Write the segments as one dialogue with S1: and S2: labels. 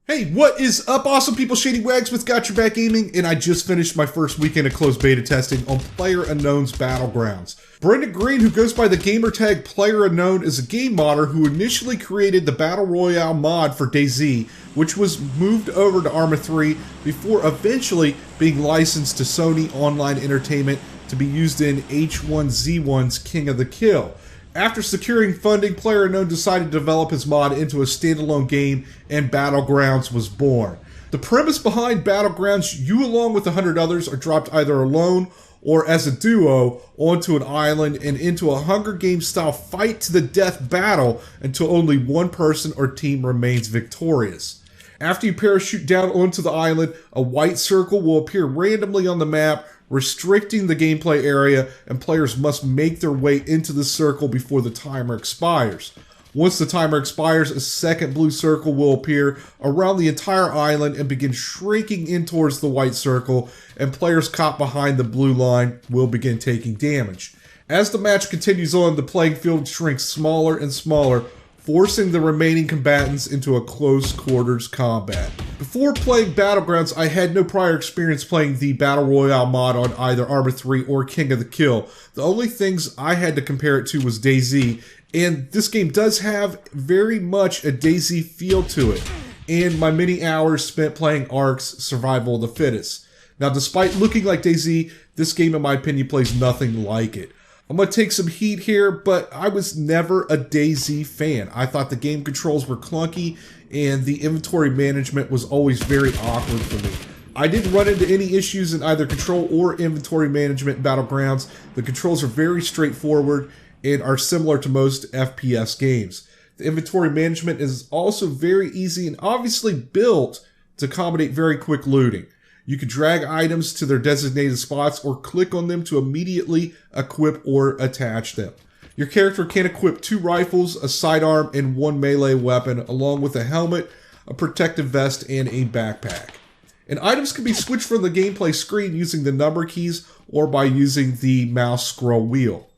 S1: Hey, what is up, awesome people? Shady with Got Your Back Gaming, and I just finished my first weekend of closed beta testing on PlayerUnknown's Battlegrounds. Brendan Green, who goes by the gamer tag PlayerUnknown, is a game modder who initially created the Battle Royale mod for DayZ, which was moved over to Arma 3 before eventually being licensed to Sony Online Entertainment to be used in H1Z1's King of the Kill. After securing funding, PlayerUnknown decided to develop his mod into a standalone game, and Battlegrounds was born. The premise behind Battlegrounds: you along with 100 others are dropped either alone or as a duo onto an island and into a Hunger Games style fight to the death battle until only one person or team remains victorious. After you parachute down onto the island, a white circle will appear randomly on the map, restricting the gameplay area, and players must make their way into the circle before the timer expires. Once the timer expires, a second blue circle will appear around the entire island and begin shrinking in towards the white circle, and players caught behind the blue line will begin taking damage. As the match continues on, the playing field shrinks smaller and smaller, forcing the remaining combatants into a close quarters combat. Before playing Battlegrounds, I had no prior experience playing the Battle Royale mod on either Arma 3 or King of the Kill. The only things I had to compare it to was DayZ, and this game does have very much a DayZ feel to it, and my many hours spent playing Ark's Survival of the Fittest. Now, despite looking like DayZ, this game in my opinion plays nothing like it. I'm going to take some heat here, but I was never a DayZ fan. I thought the game controls were clunky, and the inventory management was always very awkward for me. I didn't run into any issues in either control or inventory management in Battlegrounds. The controls are very straightforward and are similar to most FPS games. The inventory management is also very easy and obviously built to accommodate very quick looting. You can drag items to their designated spots or click on them to immediately equip or attach them. Your character can equip 2 rifles, a sidearm, and 1 melee weapon, along with a helmet, a protective vest, and a backpack. And items can be switched from the gameplay screen using the number keys or by using the mouse scroll wheel.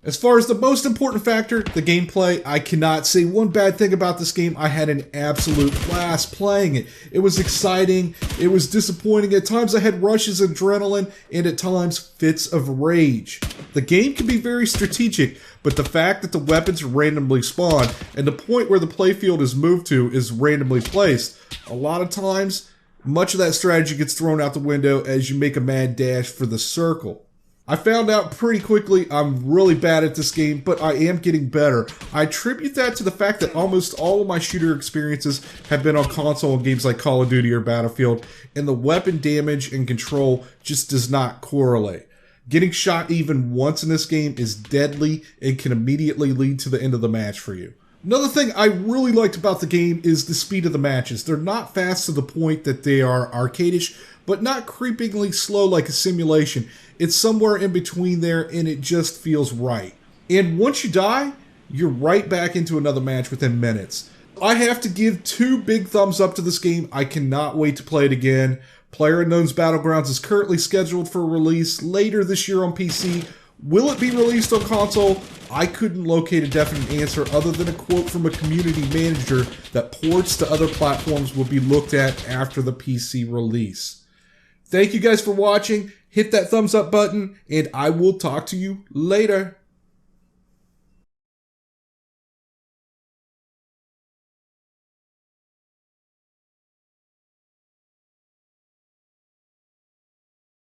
S1: As far as the most important factor, the gameplay, I cannot say one bad thing about this game. I had an absolute blast playing it. It was exciting, it was disappointing. At times I had rushes of adrenaline, and at times fits of rage. The game can be very strategic, but the fact that the weapons randomly spawn and the point where the playfield is moved to is randomly placed, a lot of times, much of that strategy gets thrown out the window as you make a mad dash for the circle. I found out pretty quickly I'm really bad at this game, but I am getting better. I attribute that to the fact that almost all of my shooter experiences have been on console in games like Call of Duty or Battlefield, and the weapon damage and control just does not correlate. Getting shot even once in this game is deadly and can immediately lead to the end of the match for you. Another thing I really liked about the game is the speed of the matches. They're not fast to the point that they are arcadish, but not creepingly slow like a simulation. It's somewhere in between there, and it just feels right. And once you die, you're right back into another match within minutes. I have to give 2 big thumbs up to this game. I cannot wait to play it again. PlayerUnknown's Battlegrounds is currently scheduled for release later this year on PC. Will it be released on console? I couldn't locate a definite answer other than a quote from a community manager that ports to other platforms will be looked at after the PC release. Thank you guys for watching. Hit that thumbs up button, and I will talk to you later.